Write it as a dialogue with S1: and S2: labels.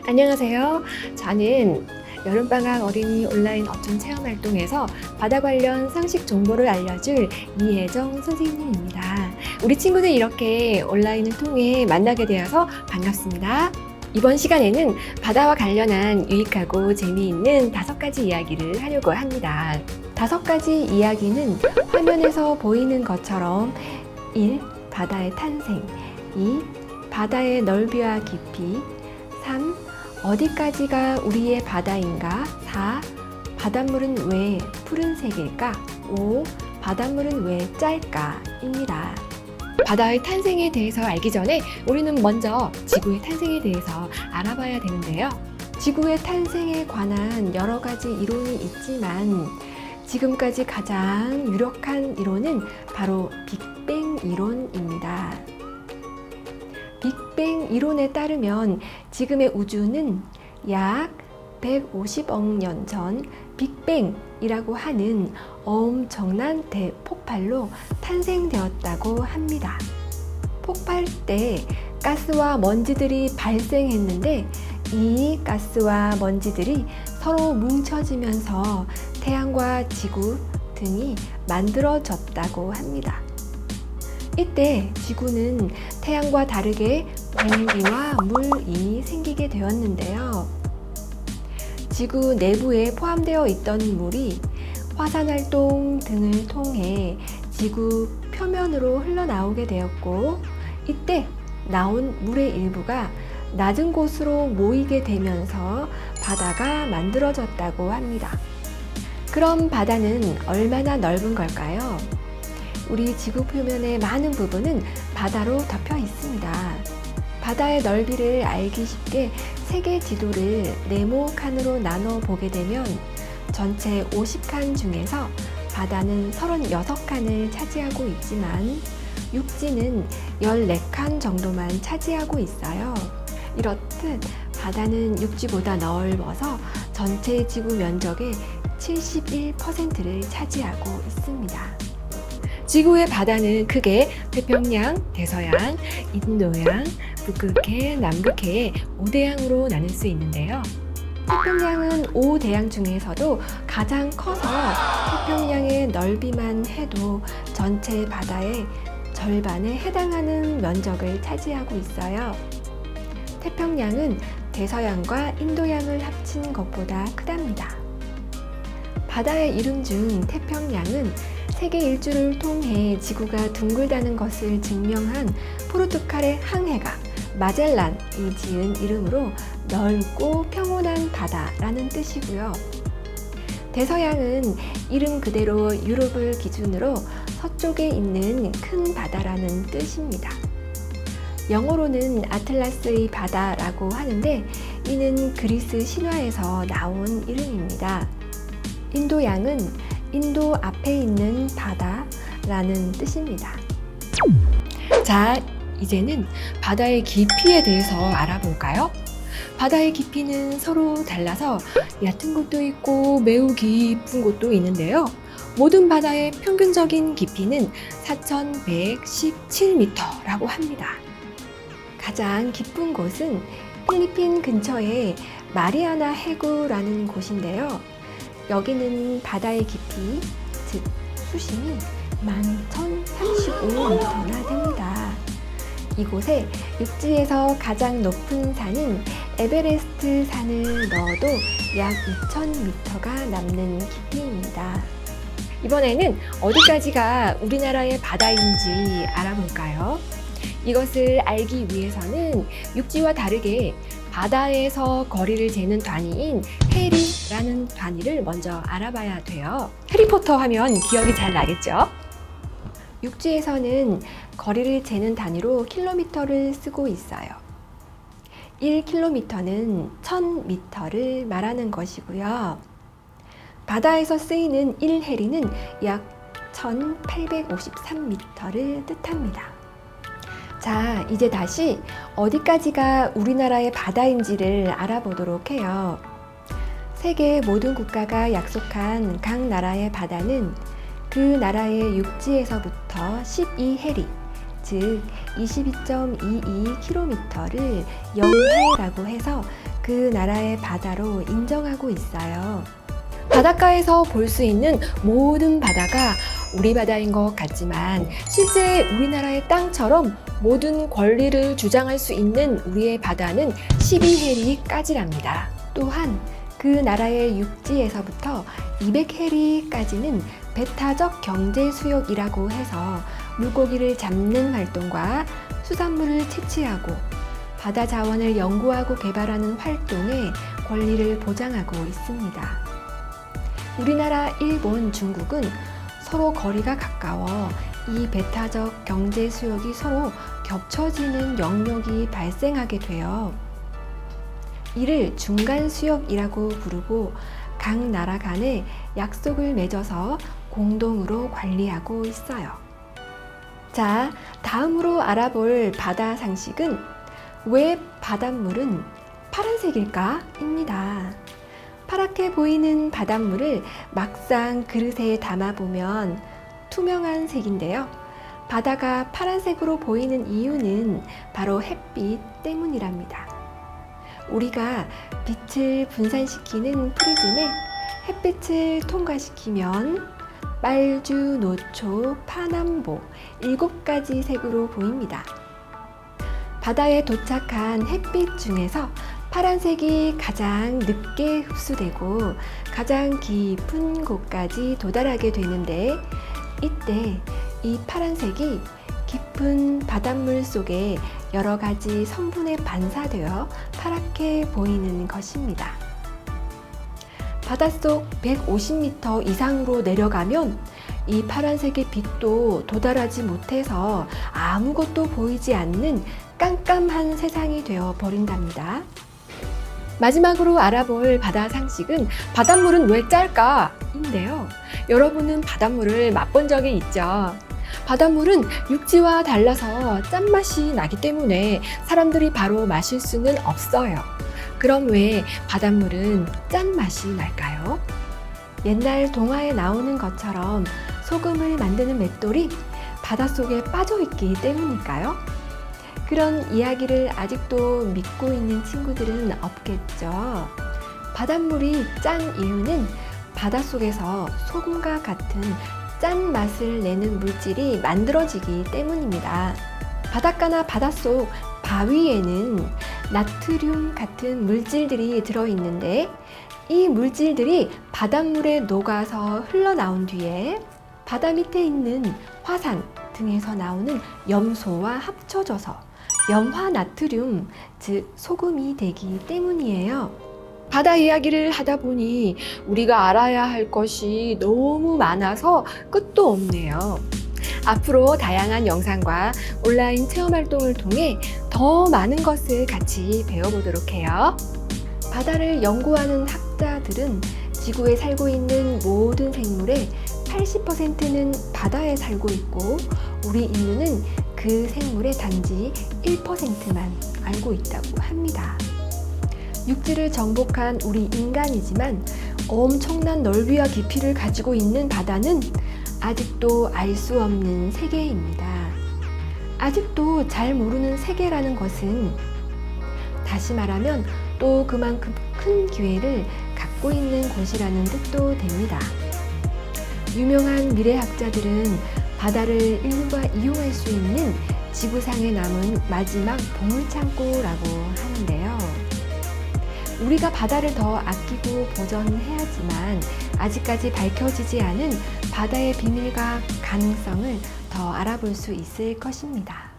S1: 안녕하세요. 저는 여름방학 어린이 온라인 어촌 체험활동에서 바다 관련 상식 정보를 알려줄 이혜정 선생님입니다. 우리 친구들 이렇게 온라인을 통해 만나게 되어서 반갑습니다. 이번 시간에는 바다와 관련한 유익하고 재미있는 5가지 이야기를 하려고 합니다. 5가지 이야기는 화면에서 보이는 것처럼 1. 바다의 탄생 2. 바다의 넓이와 깊이 3. 어디까지가 우리의 바다인가? 4. 바닷물은 왜 푸른색일까? 5. 바닷물은 왜 짤까? 입니다. 바다의 탄생에 대해서 알기 전에 우리는 먼저 지구의 탄생에 대해서 알아봐야 되는데요. 지구의 탄생에 관한 여러 가지 이론이 있지만 지금까지 가장 유력한 이론은 바로 빅뱅 이론입니다. 빅뱅 이론에 따르면 지금의 우주는 약 150억 년 전 빅뱅이라고 하는 엄청난 대폭발로 탄생되었다고 합니다. 폭발 때 가스와 먼지들이 발생했는데 이 가스와 먼지들이 서로 뭉쳐지면서 태양과 지구 등이 만들어졌다고 합니다. 이때 지구는 태양과 다르게 공기와 물이 생기게 되었는데요. 지구 내부에 포함되어 있던 물이 화산활동 등을 통해 지구 표면으로 흘러나오게 되었고, 이때 나온 물의 일부가 낮은 곳으로 모이게 되면서 바다가 만들어졌다고 합니다. 그럼 바다는 얼마나 넓은 걸까요? 우리 지구 표면의 많은 부분은 바다로 덮여 있습니다. 바다의 넓이를 알기 쉽게 세계 지도를 네모칸으로 나눠 보게 되면 전체 50칸 중에서 바다는 36칸을 차지하고 있지만 육지는 14칸 정도만 차지하고 있어요. 이렇듯 바다는 육지보다 넓어서 전체 지구 면적의 71%를 차지하고 있습니다. 지구의 바다는 크게 태평양, 대서양, 인도양, 북극해, 남극해의 5대양으로 나눌 수 있는데요. 태평양은 5대양 중에서도 가장 커서 태평양의 넓이만 해도 전체 바다의 절반에 해당하는 면적을 차지하고 있어요. 태평양은 대서양과 인도양을 합친 것보다 크답니다. 바다의 이름 중 태평양은 세계 일주를 통해 지구가 둥글다는 것을 증명한 포르투갈의 항해가 마젤란이 지은 이름으로 넓고 평온한 바다라는 뜻이고요. 대서양은 이름 그대로 유럽을 기준으로 서쪽에 있는 큰 바다라는 뜻입니다. 영어로는 아틀라스의 바다라고 하는데 이는 그리스 신화에서 나온 이름입니다. 인도양은 인도 앞에 있는 바다라는 뜻입니다. 자, 이제는 바다의 깊이에 대해서 알아볼까요? 바다의 깊이는 서로 달라서 얕은 곳도 있고 매우 깊은 곳도 있는데요. 모든 바다의 평균적인 깊이는 4,117m라고 합니다. 가장 깊은 곳은 필리핀 근처의 마리아나 해구라는 곳인데요. 여기는 바다의 깊이, 즉 수심이 11,035m나 됩니다. 이곳에 육지에서 가장 높은 산인 에베레스트 산을 넣어도 약 2,000m가 남는 깊이입니다. 이번에는 어디까지가 우리나라의 바다인지 알아볼까요? 이것을 알기 위해서는 육지와 다르게 바다에서 거리를 재는 단위인 해리라는 단위를 먼저 알아봐야 돼요. 해리포터 하면 기억이 잘 나겠죠? 육지에서는 거리를 재는 단위로 킬로미터를 쓰고 있어요. 1km는 1000m를 말하는 것이고요. 바다에서 쓰이는 1해리는 약 1853m를 뜻합니다. 자, 이제 다시 어디까지가 우리나라의 바다인지를 알아보도록 해요. 세계 모든 국가가 약속한 각 나라의 바다는 그 나라의 육지에서부터 12해리, 즉 22.22km를 영해라고 해서 그 나라의 바다로 인정하고 있어요. 바닷가에서 볼 수 있는 모든 바다가 우리 바다인 것 같지만 실제 우리나라의 땅처럼 모든 권리를 주장할 수 있는 우리의 바다는 12해리까지랍니다. 또한 그 나라의 육지에서부터 200해리까지는 배타적 경제 수역이라고 해서 물고기를 잡는 활동과 수산물을 채취하고 바다 자원을 연구하고 개발하는 활동에 권리를 보장하고 있습니다. 우리나라, 일본, 중국은 서로 거리가 가까워 이 배타적 경제 수역이 서로 겹쳐지는 영역이 발생하게 되어 이를 중간 수역이라고 부르고 각 나라 간에 약속을 맺어서 공동으로 관리하고 있어요. 자, 다음으로 알아볼 바다 상식은 왜 바닷물은 파란색일까? 입니다. 파랗게 보이는 바닷물을 막상 그릇에 담아보면 투명한 색인데요. 바다가 파란색으로 보이는 이유는 바로 햇빛 때문이랍니다. 우리가 빛을 분산시키는 프리즘에 햇빛을 통과시키면 빨주, 노초, 파남보 7가지 색으로 보입니다. 바다에 도착한 햇빛 중에서 파란색이 가장 늦게 흡수되고 가장 깊은 곳까지 도달하게 되는데 이때 이 파란색이 깊은 바닷물 속에 여러 가지 성분에 반사되어 파랗게 보이는 것입니다. 바닷속 150m 이상으로 내려가면 이 파란색의 빛도 도달하지 못해서 아무것도 보이지 않는 깜깜한 세상이 되어 버린답니다. 마지막으로 알아볼 바다 상식은 바닷물은 왜 짤까? 인데요. 여러분은 바닷물을 맛본 적이 있죠? 바닷물은 육지와 달라서 짠맛이 나기 때문에 사람들이 바로 마실 수는 없어요. 그럼 왜 바닷물은 짠맛이 날까요? 옛날 동화에 나오는 것처럼 소금을 만드는 맷돌이 바닷속에 빠져있기 때문일까요? 그런 이야기를 아직도 믿고 있는 친구들은 없겠죠. 바닷물이 짠 이유는 바닷속에서 소금과 같은 짠 맛을 내는 물질이 만들어지기 때문입니다. 바닷가나 바닷속 바위에는 나트륨 같은 물질들이 들어있는데 이 물질들이 바닷물에 녹아서 흘러나온 뒤에 바다 밑에 있는 화산 등에서 나오는 염소와 합쳐져서 염화나트륨, 즉 소금이 되기 때문이에요. 바다 이야기를 하다 보니 우리가 알아야 할 것이 너무 많아서 끝도 없네요. 앞으로 다양한 영상과 온라인 체험 활동을 통해 더 많은 것을 같이 배워보도록 해요. 바다를 연구하는 학자들은 지구에 살고 있는 모든 생물의 80%는 바다에 살고 있고 우리 인류는 그 생물의 단지 1%만 알고 있다고 합니다. 육지를 정복한 우리 인간이지만 엄청난 넓이와 깊이를 가지고 있는 바다는 아직도 알 수 없는 세계입니다. 아직도 잘 모르는 세계라는 것은 다시 말하면 또 그만큼 큰 기회를 갖고 있는 곳이라는 뜻도 됩니다. 유명한 미래학자들은 바다를 인류가 이용할 수 있는 지구상에 남은 마지막 보물창고라고 하는데요. 우리가 바다를 더 아끼고 보존해야지만 아직까지 밝혀지지 않은 바다의 비밀과 가능성을 더 알아볼 수 있을 것입니다.